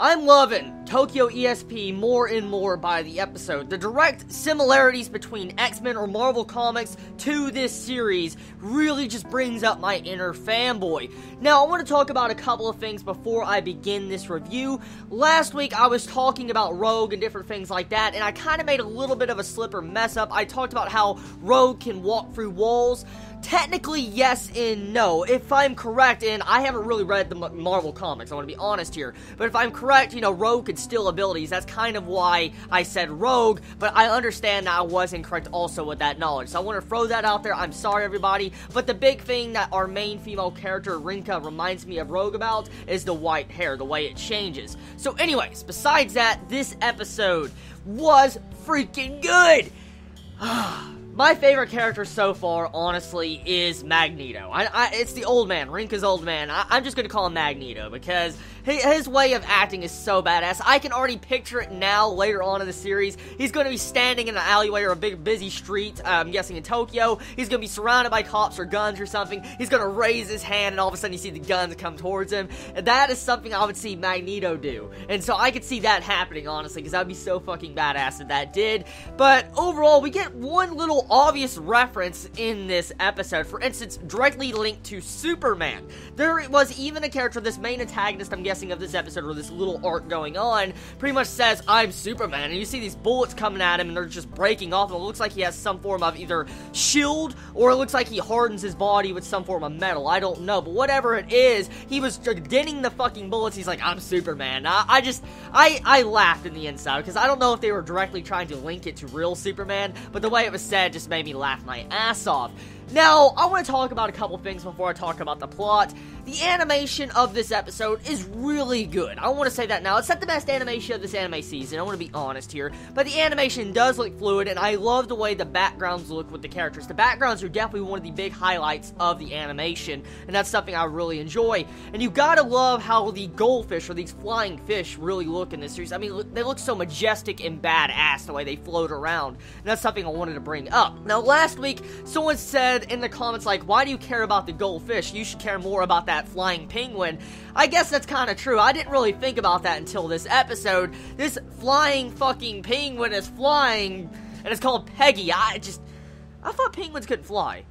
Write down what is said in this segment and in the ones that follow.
I'm loving Tokyo ESP more and more by the episode. The direct similarities between X-Men or Marvel Comics to this series really just brings up my inner fanboy. Now, I want to talk about a couple of things before I begin this review. Last week, I was talking about Rogue and different things like that, and I kind of made a little bit of a slip or mess up. I talked about how Rogue can walk through walls. Technically, yes and no. If I'm correct, and I haven't really read the Marvel Comics, I want to be honest here, but if I'm correct, Rogue could steal abilities. That's kind of why I said Rogue, but I understand that I was incorrect also with that knowledge. So I want to throw that out there. I'm sorry, everybody, but the big thing that our main female character, Rinka, reminds me of Rogue about is the white hair, the way it changes. So anyways, besides that, this episode was freaking good! My favorite character so far, honestly, is Magneto. It's the old man, Rinka's old man. I'm just gonna call him Magneto, because his way of acting is so badass. I can already picture it now, later on in the series. He's gonna be standing in an alleyway or a big, busy street, I'm guessing in Tokyo. He's gonna be surrounded by cops or guns or something. He's gonna raise his hand, and all of a sudden you see the guns come towards him. And that is something I would see Magneto do. And so I could see that happening, honestly, because that would be so fucking badass if that did. But overall, we get one little obvious reference in this episode. For instance, directly linked to Superman. There was even a character, this main antagonist, I'm guessing, of this episode, or this little arc going on, pretty much says, I'm Superman, and you see these bullets coming at him, and they're just breaking off, and it looks like he has some form of either shield, or it looks like he hardens his body with some form of metal. I don't know, but whatever it is, he was denting the fucking bullets. He's like, I'm Superman. I laughed in the inside, because I don't know if they were directly trying to link it to real Superman, but the way it was said just made me laugh my ass off. Now, I want to talk about a couple things before I talk about the plot. The animation of this episode is really good. I want to say that now. It's not the best animation of this anime season, I want to be honest here, but the animation does look fluid, and I love the way the backgrounds look with the characters. The backgrounds are definitely one of the big highlights of the animation, and that's something I really enjoy. And you gotta love how the goldfish, or these flying fish, really look in this series. I mean, they look so majestic and badass the way they float around, and that's something I wanted to bring up. Now, last week, someone said in the comments, like, why do you care about the goldfish? You should care more about that flying penguin. I guess that's kind of true. I didn't really think about that until this episode. This flying fucking penguin is flying, and it's called Peggy. I thought penguins couldn't fly.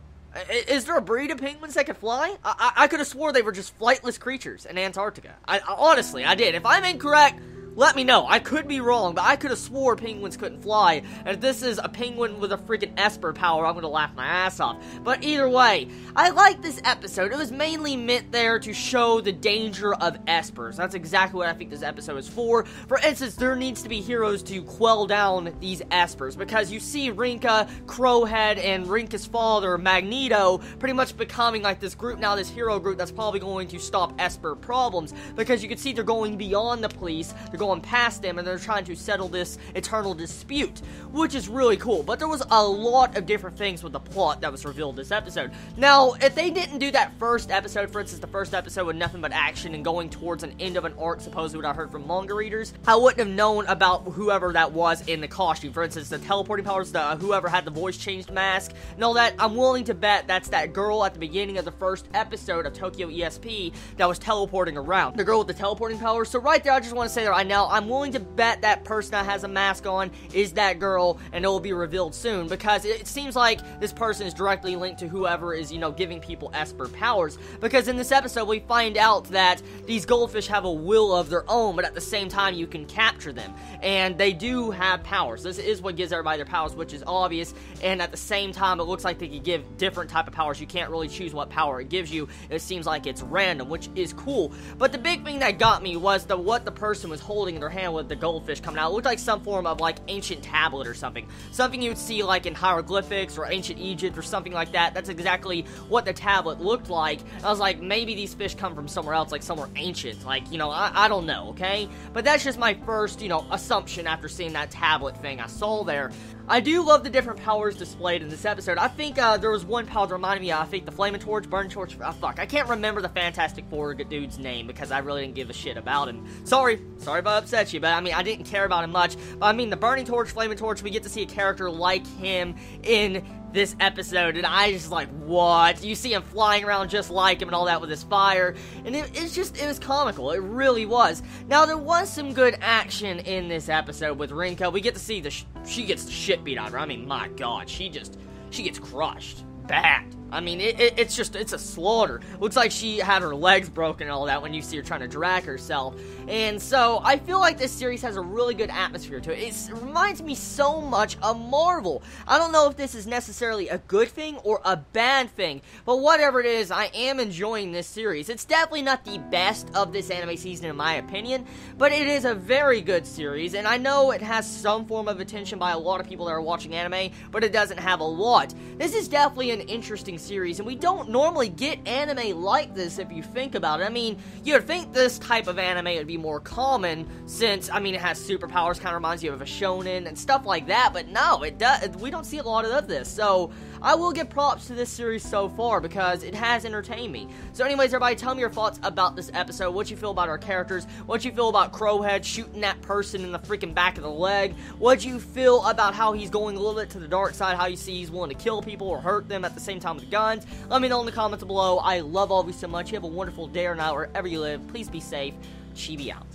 Is there a breed of penguins that can fly? I could have swore they were just flightless creatures in Antarctica. Honestly, I did. If I'm incorrect, let me know. I could be wrong, but I could have swore penguins couldn't fly. And if this is a penguin with a freaking Esper power, I'm gonna laugh my ass off. But either way, I like this episode. It was mainly meant there to show the danger of Espers. That's exactly what I think this episode is for. For instance, there needs to be heroes to quell down these Espers, because you see Rinka, Crowhead, and Rinka's father, Magneto, pretty much becoming like this group now, this hero group that's probably going to stop Esper problems, because you can see they're going beyond the police, they're going past them, and they're trying to settle this eternal dispute, which is really cool. But there was a lot of different things with the plot that was revealed this episode. Now, if they didn't do that first episode, for instance, the first episode with nothing but action and going towards an end of an arc, supposedly what I heard from manga readers, I wouldn't have known about whoever that was in the costume. For instance, the teleporting powers, whoever had the voice changed mask, and all that. I'm willing to bet that's that girl at the beginning of the first episode of Tokyo ESP that was teleporting around. The girl with the teleporting powers. So right there, I just want to say that right now, I'm willing to bet that person that has a mask on is that girl, and it will be revealed soon, because it seems like this person is directly linked to whoever is, giving people Esper powers, because in this episode, we find out that these goldfish have a will of their own, but at the same time, you can capture them, and they do have powers. This is what gives everybody their powers, which is obvious, and at the same time, it looks like they could give different type of powers. You can't really choose what power it gives you. It seems like it's random, which is cool, but the big thing that got me was what the person was holding in their hand with the goldfish coming out. It looked like some form of, like, ancient tablet or something. Something you would see, like, in hieroglyphics or ancient Egypt or something like that. That's exactly what the tablet looked like. I was like, maybe these fish come from somewhere else, like somewhere ancient. Like, I don't know, okay? But that's just my first, assumption after seeing that tablet thing I saw there. I do love the different powers displayed in this episode. I think there was one power that reminded me of, I think, the Flaming Torch, Burning Torch, fuck, I can't remember the Fantastic Four dude's name, because I really didn't give a shit about him. Sorry if I upset you, but I mean, I didn't care about him much. But I mean, the Burning Torch, Flaming Torch, we get to see a character like him in this episode, and I just like, what? You see him flying around just like him and all that with his fire, and it was comical. It really was. Now, there was some good action in this episode with Rinko. We get to see she gets the shit beat out of her. I mean, my god, she gets crushed. Bad. I mean, it's a slaughter. Looks like she had her legs broken and all that when you see her trying to drag herself. And so, I feel like this series has a really good atmosphere to it. It reminds me so much of Marvel. I don't know if this is necessarily a good thing or a bad thing, but whatever it is, I am enjoying this series. It's definitely not the best of this anime season in my opinion, but it is a very good series, and I know it has some form of attention by a lot of people that are watching anime, but it doesn't have a lot. This is definitely an interesting series, and we don't normally get anime like this if you think about it. I mean, you'd think this type of anime would be more common since, I mean, it has superpowers, kind of reminds you of a shonen and stuff like that, but no, it does. We don't see a lot of this, so I will give props to this series so far because it has entertained me. So anyways, everybody, tell me your thoughts about this episode, what you feel about our characters, what you feel about Crowhead shooting that person in the freaking back of the leg, what you feel about how he's going a little bit to the dark side, how you see he's willing to kill people or hurt them at the same time with guns. Let me know in the comments below. I love all of you so much. You have a wonderful day or night wherever you live. Please be safe. Chibi out.